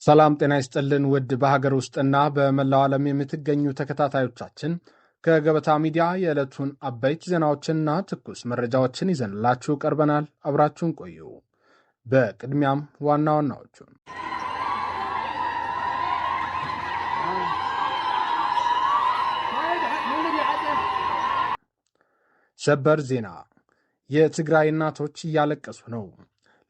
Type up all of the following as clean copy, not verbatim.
ሰላም ጤና ይስጥልን ውድ በሀገር ውስጥና በመላው ዓለም የምትገኙ ተከታታዮቻችን ከገበታ ሚዲያ የዕለቱን አበይት ዜናዎችንና ትኩስ መረጃዎችን ይዘንላችሁ ቀርበናል። አብራችሁን ቆዩ። በቅድሚያም ዋና ዋናዎቹን ሰበር ዜና። የትግራይ እናቶች እያለቀሱ ነው።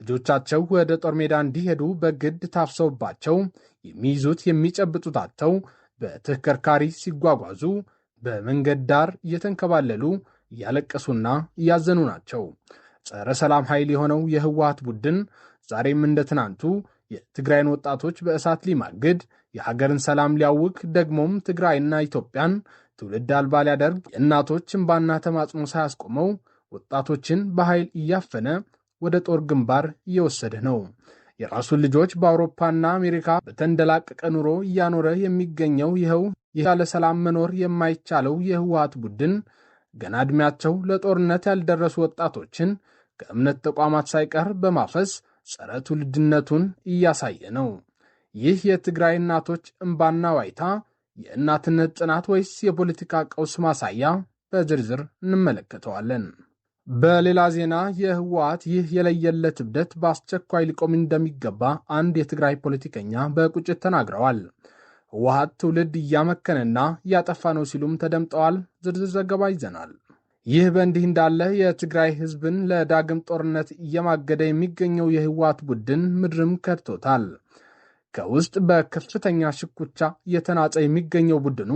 ልጆቻቸው ወደ ጦር ሜዳ እንዲሄዱ በግድ ታፍሰውባቸው የሚይዙት የሚጨብጡት አጥተው በተሽከርካሪ ሲጓጓዙ በመንገድ ዳር እየተንከባለሉ እያለቀሱና እያዘኑ ናቸው። ጸረ ሰላም ኃይል የሆነው የህወሓት ቡድን ዛሬም እንደ ትናንቱ የትግራይን ወጣቶች በእሳት ሊማግድ፣ የሀገርን ሰላም ሊያውክ፣ ደግሞም ትግራይና ኢትዮጵያን ትውልድ አልባ ሊያደርግ የእናቶች እንባና ተማጽኖ ሳያስቆመው ወጣቶችን በኃይል እያፈነ ወደ ጦር ግንባር እየወሰደ ነው። የራሱን ልጆች በአውሮፓና አሜሪካ በተንደላቀቀ ኑሮ እያኖረ የሚገኘው ይኸው ያለ ሰላም መኖር የማይቻለው የህወሓት ቡድን ገና ዕድሜያቸው ለጦርነት ያልደረሱ ወጣቶችን ከእምነት ተቋማት ሳይቀር በማፈስ ጸረ ትውልድነቱን እያሳየ ነው። ይህ የትግራይ እናቶች እንባና ዋይታ የእናትነት ጽናት ወይስ የፖለቲካ ቀውስ ማሳያ? በዝርዝር እንመለከተዋለን። በሌላ ዜና የህወሓት ይህ የለየለት እብደት በአስቸኳይ ሊቆም እንደሚገባ አንድ የትግራይ ፖለቲከኛ በቁጭት ተናግረዋል። ህወሓት ትውልድ እያመከነና እያጠፋ ነው ሲሉም ተደምጠዋል። ዝርዝር ዘገባ ይዘናል። ይህ በእንዲህ እንዳለ የትግራይ ህዝብን ለዳግም ጦርነት እየማገደ የሚገኘው የህወሓት ቡድን ምድርም ከድቶታል። ከውስጥ በከፍተኛ ሽኩቻ እየተናጸ የሚገኘው ቡድኑ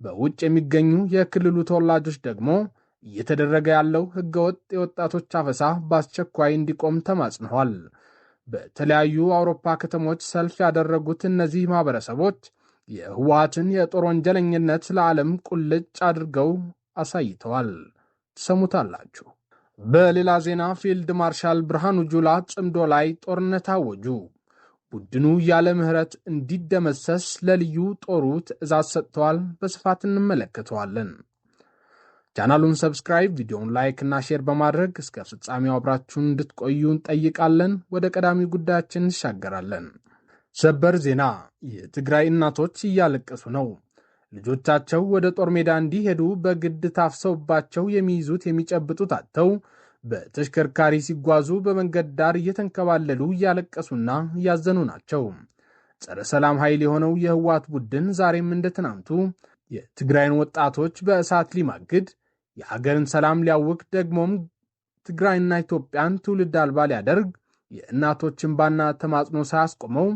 በውጭ የሚገኙ የክልሉ ተወላጆች ደግሞ እየተደረገ ያለው ህገወጥ የወጣቶች አፈሳ በአስቸኳይ እንዲቆም ተማጽነዋል። በተለያዩ አውሮፓ ከተሞች ሰልፍ ያደረጉት እነዚህ ማህበረሰቦች የህወሓትን የጦር ወንጀለኝነት ለዓለም ቁልጭ አድርገው አሳይተዋል። ትሰሙታላችሁ። በሌላ ዜና ፊልድ ማርሻል ብርሃኑ ጁላ ጽምዶ ላይ ጦርነት አወጁ። ቡድኑ ያለ ምህረት እንዲደመሰስ ለልዩ ጦሩ ትዕዛዝ ሰጥተዋል። በስፋት እንመለከተዋለን። ቻናሉን ሰብስክራይብ፣ ቪዲዮውን ላይክ እና ሼር በማድረግ እስከ ፍጻሜው አብራችሁን እንድትቆዩ እንጠይቃለን። ወደ ቀዳሚ ጉዳያችን እንሻገራለን። ሰበር ዜና። የትግራይ እናቶች እያለቀሱ ነው። ልጆቻቸው ወደ ጦር ሜዳ እንዲሄዱ በግድ ታፍሰውባቸው የሚይዙት የሚጨብጡት አጥተው በተሽከርካሪ ሲጓዙ በመንገድ ዳር እየተንከባለሉ እያለቀሱና እያዘኑ ናቸው። ጸረ ሰላም ኃይል የሆነው የህወሓት ቡድን ዛሬም እንደ ትናንቱ የትግራይን ወጣቶች በእሳት ሊማግድ፣ የሀገርን ሰላም ሊያውክ፣ ደግሞም ትግራይና ኢትዮጵያን ትውልድ አልባ ሊያደርግ የእናቶች እንባና ተማጽኖ ሳያስቆመው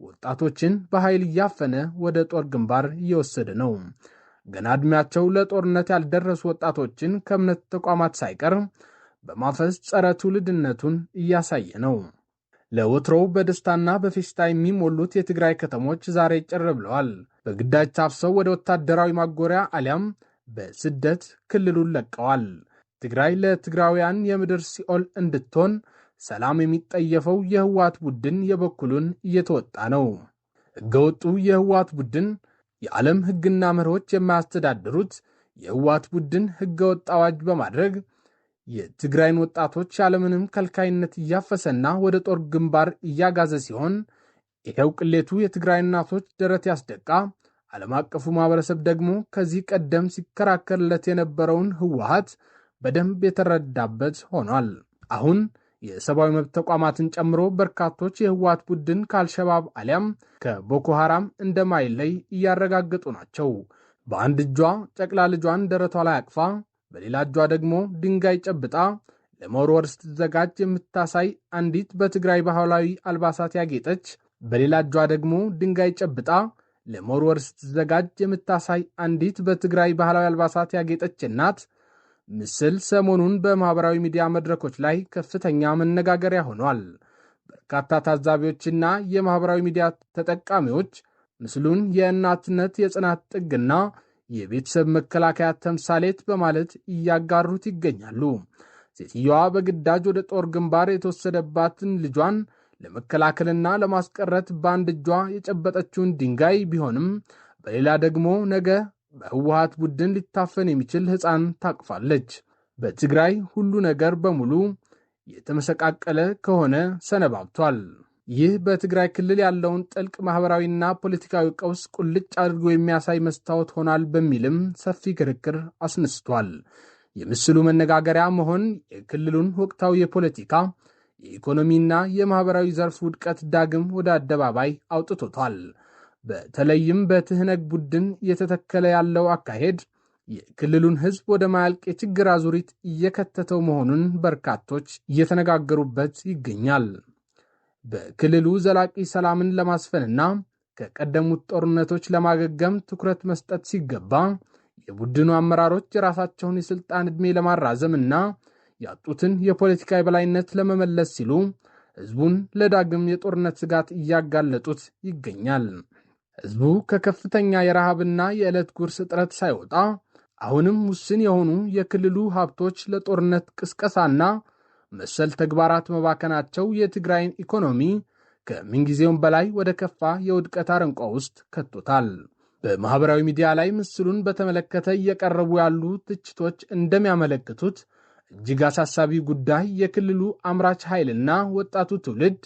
ወጣቶችን በኃይል እያፈነ ወደ ጦር ግንባር እየወሰደ ነው። ገና ዕድሜያቸው ለጦርነት ያልደረሱ ወጣቶችን ከእምነት ተቋማት ሳይቀር በማፈስ ጸረ ትውልድነቱን እያሳየ ነው። ለወትሮው በደስታና በፌስታ የሚሞሉት የትግራይ ከተሞች ዛሬ ጭር ብለዋል። በግዳጅ ታፍሰው ወደ ወታደራዊ ማጎሪያ አሊያም በስደት ክልሉን ለቀዋል። ትግራይ ለትግራውያን የምድር ሲኦል እንድትሆን ሰላም የሚጠየፈው የህወሓት ቡድን የበኩሉን እየተወጣ ነው። ህገወጡ የህወሓት ቡድን የዓለም ህግና መርሆች የማያስተዳድሩት የህወሓት ቡድን ህገወጥ አዋጅ በማድረግ የትግራይን ወጣቶች ያለምንም ከልካይነት እያፈሰና ወደ ጦር ግንባር እያጋዘ ሲሆን ይሄው ቅሌቱ የትግራይ እናቶች ደረት ያስደቃ። ዓለም አቀፉ ማህበረሰብ ደግሞ ከዚህ ቀደም ሲከራከርለት የነበረውን ህወሓት በደንብ የተረዳበት ሆኗል። አሁን የሰብአዊ መብት ተቋማትን ጨምሮ በርካቶች የህወሓት ቡድን ከአልሸባብ አሊያም ከቦኮ ሐራም እንደማይለይ እያረጋገጡ ናቸው። በአንድ እጇ ጨቅላ ልጇን ደረቷ ላይ አቅፋ በሌላ እጇ ደግሞ ድንጋይ ጨብጣ ለመወርወር ስትዘጋጅ የምታሳይ አንዲት በትግራይ ባህላዊ አልባሳት ያጌጠች፣ በሌላ እጇ ደግሞ ድንጋይ ጨብጣ ለመወርወር ስትዘጋጅ የምታሳይ አንዲት በትግራይ ባህላዊ አልባሳት ያጌጠች እናት ምስል ሰሞኑን በማህበራዊ ሚዲያ መድረኮች ላይ ከፍተኛ መነጋገሪያ ሆኗል። በርካታ ታዛቢዎችና የማህበራዊ ሚዲያ ተጠቃሚዎች ምስሉን የእናትነት የጽናት ጥግና የቤተሰብ መከላከያ ተምሳሌት በማለት እያጋሩት ይገኛሉ። ሴትዮዋ በግዳጅ ወደ ጦር ግንባር የተወሰደባትን ልጇን ለመከላከልና ለማስቀረት በአንድ እጇ የጨበጠችውን ድንጋይ ቢሆንም በሌላ ደግሞ ነገ በህወሓት ቡድን ሊታፈን የሚችል ሕፃን ታቅፋለች። በትግራይ ሁሉ ነገር በሙሉ የተመሰቃቀለ ከሆነ ሰነባብቷል። ይህ በትግራይ ክልል ያለውን ጥልቅ ማህበራዊና ፖለቲካዊ ቀውስ ቁልጭ አድርጎ የሚያሳይ መስታወት ሆኗል በሚልም ሰፊ ክርክር አስነስቷል። የምስሉ መነጋገሪያ መሆን የክልሉን ወቅታዊ የፖለቲካ የኢኮኖሚና የማህበራዊ ዘርፍ ውድቀት ዳግም ወደ አደባባይ አውጥቶታል። በተለይም በትህነግ ቡድን እየተተከለ ያለው አካሄድ የክልሉን ህዝብ ወደ ማያልቅ የችግር አዙሪት እየከተተው መሆኑን በርካቶች እየተነጋገሩበት ይገኛል። በክልሉ ዘላቂ ሰላምን ለማስፈንና ከቀደሙት ጦርነቶች ለማገገም ትኩረት መስጠት ሲገባ የቡድኑ አመራሮች የራሳቸውን የስልጣን ዕድሜ ለማራዘምና ያጡትን የፖለቲካ የበላይነት ለመመለስ ሲሉ ህዝቡን ለዳግም የጦርነት ስጋት እያጋለጡት ይገኛል። ህዝቡ ከከፍተኛ የረሃብና የዕለት ጉርስ እጥረት ሳይወጣ አሁንም ውስን የሆኑ የክልሉ ሀብቶች ለጦርነት ቅስቀሳና መሰል ተግባራት መባከናቸው የትግራይን ኢኮኖሚ ከምንጊዜውም በላይ ወደ ከፋ የውድቀት አረንቋ ውስጥ ከቶታል። በማህበራዊ ሚዲያ ላይ ምስሉን በተመለከተ እየቀረቡ ያሉ ትችቶች እንደሚያመለክቱት እጅግ አሳሳቢ ጉዳይ የክልሉ አምራች ኃይልና ወጣቱ ትውልድ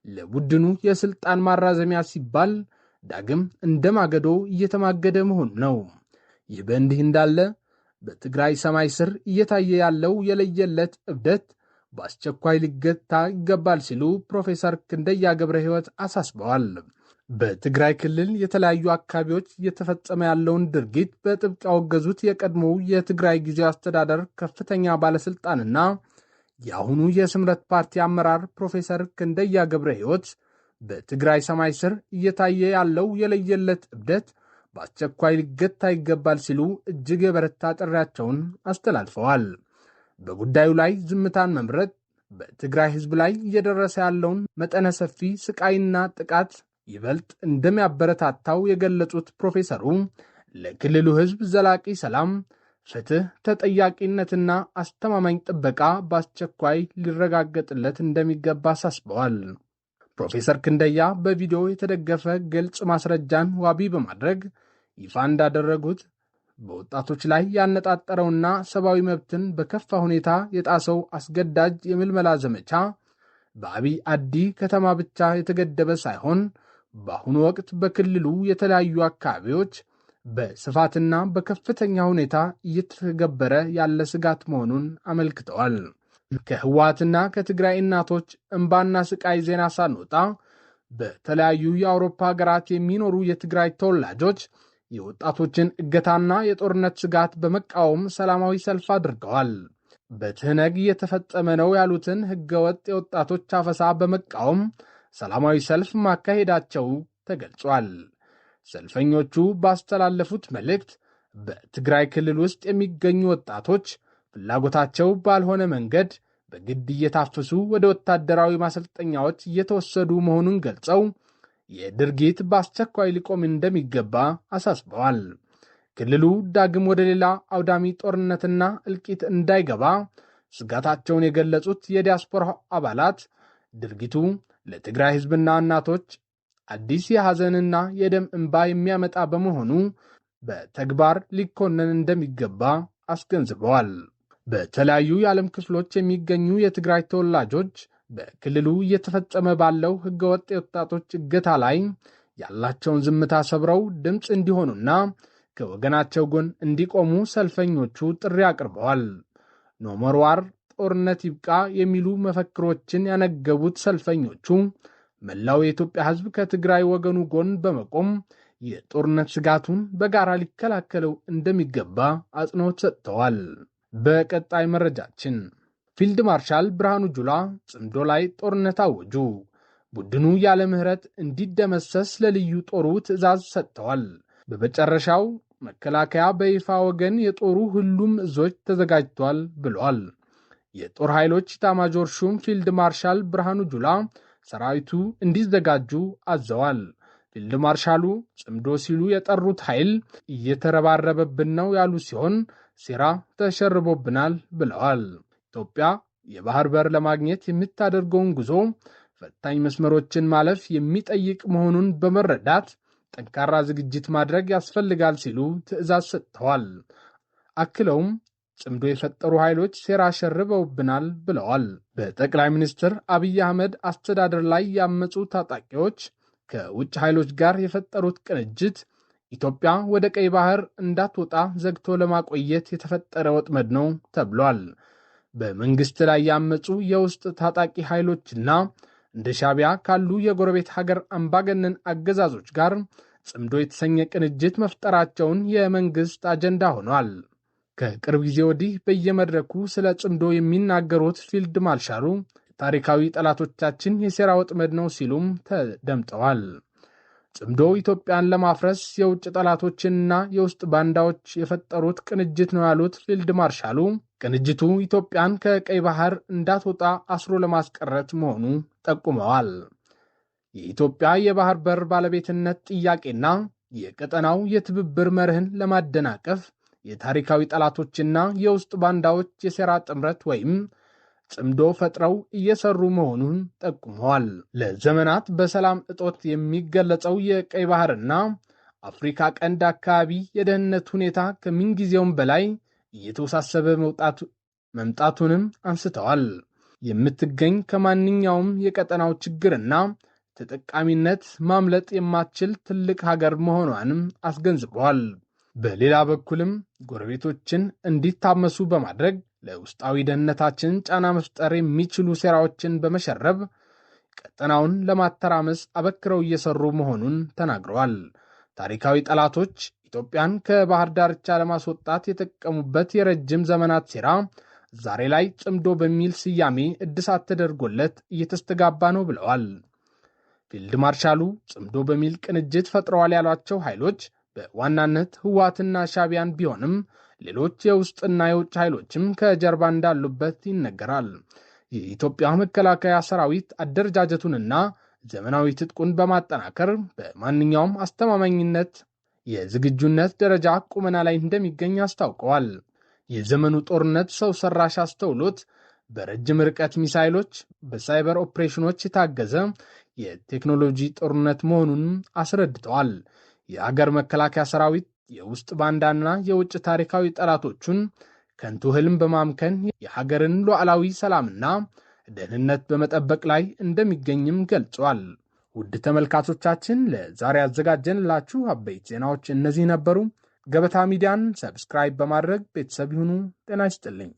ለቡድኑ የስልጣን ማራዘሚያ ሲባል ዳግም እንደማገዶ እየተማገደ መሆኑ ነው። ይህ በእንዲህ እንዳለ በትግራይ ሰማይ ስር እየታየ ያለው የለየለት እብደት በአስቸኳይ ሊገታ ይገባል ሲሉ ፕሮፌሰር ክንደያ ገብረ ሕይወት አሳስበዋል። በትግራይ ክልል የተለያዩ አካባቢዎች እየተፈጸመ ያለውን ድርጊት በጥብቅ ያወገዙት የቀድሞው የትግራይ ጊዜያዊ አስተዳደር ከፍተኛ ባለስልጣንና የአሁኑ የስምረት ፓርቲ አመራር ፕሮፌሰር ክንደያ ገብረ ሕይወት በትግራይ ሰማይ ስር እየታየ ያለው የለየለት እብደት በአስቸኳይ ሊገታ ይገባል ሲሉ እጅግ የበረታ ጥሪያቸውን አስተላልፈዋል። በጉዳዩ ላይ ዝምታን መምረጥ በትግራይ ሕዝብ ላይ እየደረሰ ያለውን መጠነ ሰፊ ስቃይና ጥቃት ይበልጥ እንደሚያበረታታው የገለጹት ፕሮፌሰሩ ለክልሉ ሕዝብ ዘላቂ ሰላም፣ ፍትህ፣ ተጠያቂነትና አስተማማኝ ጥበቃ በአስቸኳይ ሊረጋገጥለት እንደሚገባ አሳስበዋል። ፕሮፌሰር ክንደያ በቪዲዮ የተደገፈ ግልጽ ማስረጃን ዋቢ በማድረግ ይፋ እንዳደረጉት በወጣቶች ላይ ያነጣጠረውና ሰብአዊ መብትን በከፋ ሁኔታ የጣሰው አስገዳጅ የምልመላ ዘመቻ በአብይ አዲ ከተማ ብቻ የተገደበ ሳይሆን በአሁኑ ወቅት በክልሉ የተለያዩ አካባቢዎች በስፋትና በከፍተኛ ሁኔታ እየተገበረ ያለ ስጋት መሆኑን አመልክተዋል። ከህወሓትና ከትግራይ እናቶች እንባና ስቃይ ዜና ሳንወጣ በተለያዩ የአውሮፓ ሀገራት የሚኖሩ የትግራይ ተወላጆች የወጣቶችን እገታና የጦርነት ስጋት በመቃወም ሰላማዊ ሰልፍ አድርገዋል። በትህነግ እየተፈጸመ ነው ያሉትን ህገወጥ የወጣቶች አፈሳ በመቃወም ሰላማዊ ሰልፍ ማካሄዳቸው ተገልጿል። ሰልፈኞቹ ባስተላለፉት መልእክት በትግራይ ክልል ውስጥ የሚገኙ ወጣቶች ፍላጎታቸው ባልሆነ መንገድ በግድ እየታፈሱ ወደ ወታደራዊ ማሰልጠኛዎች እየተወሰዱ መሆኑን ገልጸው የድርጊት በአስቸኳይ ሊቆም እንደሚገባ አሳስበዋል። ክልሉ ዳግም ወደ ሌላ አውዳሚ ጦርነትና እልቂት እንዳይገባ ስጋታቸውን የገለጹት የዲያስፖራ አባላት ድርጊቱ ለትግራይ ህዝብና እናቶች አዲስ የሐዘንና የደም እንባ የሚያመጣ በመሆኑ በተግባር ሊኮነን እንደሚገባ አስገንዝበዋል። በተለያዩ የዓለም ክፍሎች የሚገኙ የትግራይ ተወላጆች በክልሉ እየተፈጸመ ባለው ህገወጥ የወጣቶች እገታ ላይ ያላቸውን ዝምታ ሰብረው ድምፅ እንዲሆኑና ከወገናቸው ጎን እንዲቆሙ ሰልፈኞቹ ጥሪ አቅርበዋል። ኖሞር ዋር፣ ጦርነት ይብቃ የሚሉ መፈክሮችን ያነገቡት ሰልፈኞቹ መላው የኢትዮጵያ ህዝብ ከትግራይ ወገኑ ጎን በመቆም የጦርነት ስጋቱን በጋራ ሊከላከለው እንደሚገባ አጽንኦት ሰጥተዋል። በቀጣይ መረጃችን ፊልድ ማርሻል ብርሃኑ ጁላ ጽምዶ ላይ ጦርነት አወጁ። ቡድኑ ያለ ምህረት እንዲደመሰስ ለልዩ ጦሩ ትዕዛዝ ሰጥተዋል። በመጨረሻው መከላከያ በይፋ ወገን የጦሩ ሁሉም እዞች ተዘጋጅቷል ብሏል። የጦር ኃይሎች ኢታማዦር ሹም ፊልድ ማርሻል ብርሃኑ ጁላ ሰራዊቱ እንዲዘጋጁ አዘዋል። ፊልድ ማርሻሉ ጽምዶ ሲሉ የጠሩት ኃይል እየተረባረበብን ነው ያሉ ሲሆን ሴራ ተሸርቦብናል ብለዋል። ኢትዮጵያ የባህር በር ለማግኘት የምታደርገውን ጉዞ ፈታኝ መስመሮችን ማለፍ የሚጠይቅ መሆኑን በመረዳት ጠንካራ ዝግጅት ማድረግ ያስፈልጋል ሲሉ ትዕዛዝ ሰጥተዋል። አክለውም ጽምዶ የፈጠሩ ኃይሎች ሴራ ሸርበውብናል ብለዋል። በጠቅላይ ሚኒስትር አብይ አህመድ አስተዳደር ላይ ያመጹ ታጣቂዎች ከውጭ ኃይሎች ጋር የፈጠሩት ቅንጅት ኢትዮጵያ ወደ ቀይ ባህር እንዳትወጣ ዘግቶ ለማቆየት የተፈጠረ ወጥመድ ነው ተብሏል። በመንግስት ላይ ያመጹ የውስጥ ታጣቂ ኃይሎችና እንደ ሻዕቢያ ካሉ የጎረቤት ሀገር አምባገነን አገዛዞች ጋር ጽምዶ የተሰኘ ቅንጅት መፍጠራቸውን የመንግስት አጀንዳ ሆኗል። ከቅርብ ጊዜ ወዲህ በየመድረኩ ስለ ጽምዶ የሚናገሩት ፊልድ ማርሻሉ ታሪካዊ ጠላቶቻችን የሴራ ወጥመድ ነው ሲሉም ተደምጠዋል። ጽምዶ ኢትዮጵያን ለማፍረስ የውጭ ጠላቶችንና የውስጥ ባንዳዎች የፈጠሩት ቅንጅት ነው ያሉት ፊልድ ማርሻሉ ቅንጅቱ ኢትዮጵያን ከቀይ ባህር እንዳትወጣ አስሮ ለማስቀረት መሆኑ ጠቁመዋል። የኢትዮጵያ የባህር በር ባለቤትነት ጥያቄና የቀጠናው የትብብር መርህን ለማደናቀፍ የታሪካዊ ጠላቶችና የውስጥ ባንዳዎች የሴራ ጥምረት ወይም ጽምዶ ፈጥረው እየሰሩ መሆኑን ጠቁመዋል። ለዘመናት በሰላም እጦት የሚገለጸው የቀይ ባህርና አፍሪካ ቀንድ አካባቢ የደህንነት ሁኔታ ከምንጊዜውም በላይ እየተወሳሰበ መምጣቱንም አንስተዋል። የምትገኝ ከማንኛውም የቀጠናው ችግርና ተጠቃሚነት ማምለጥ የማትችል ትልቅ ሀገር መሆኗንም አስገንዝበዋል። በሌላ በኩልም ጎረቤቶችን እንዲታመሱ በማድረግ ለውስጣዊ ደህንነታችን ጫና መፍጠር የሚችሉ ሴራዎችን በመሸረብ ቀጠናውን ለማተራመስ አበክረው እየሰሩ መሆኑን ተናግረዋል። ታሪካዊ ጠላቶች ኢትዮጵያን ከባህር ዳርቻ ለማስወጣት የተጠቀሙበት የረጅም ዘመናት ሴራ ዛሬ ላይ ጽምዶ በሚል ስያሜ እድሳት ተደርጎለት እየተስተጋባ ነው ብለዋል። ፊልድ ማርሻሉ ጽምዶ በሚል ቅንጅት ፈጥረዋል ያሏቸው ኃይሎች በዋናነት ህወሓትና ሻዕቢያን ቢሆንም ሌሎች የውስጥና የውጭ ኃይሎችም ከጀርባ እንዳሉበት ይነገራል። የኢትዮጵያ መከላከያ ሰራዊት አደረጃጀቱንና ዘመናዊ ትጥቁን በማጠናከር በማንኛውም አስተማማኝነት የዝግጁነት ደረጃ ቁመና ላይ እንደሚገኝ አስታውቀዋል። የዘመኑ ጦርነት ሰው ሰራሽ አስተውሎት በረጅም ርቀት ሚሳይሎች፣ በሳይበር ኦፕሬሽኖች የታገዘ የቴክኖሎጂ ጦርነት መሆኑንም አስረድተዋል። የአገር መከላከያ ሰራዊት የውስጥ ባንዳና የውጭ ታሪካዊ ጠላቶቹን ከንቱ ህልም በማምከን የሀገርን ሉዓላዊ ሰላምና ደህንነት በመጠበቅ ላይ እንደሚገኝም ገልጿል። ውድ ተመልካቾቻችን ለዛሬ ያዘጋጀንላችሁ አበይት ዜናዎች እነዚህ ነበሩ። ገበታ ሚዲያን ሰብስክራይብ በማድረግ ቤተሰብ ይሁኑ። ጤና ይስጥልኝ።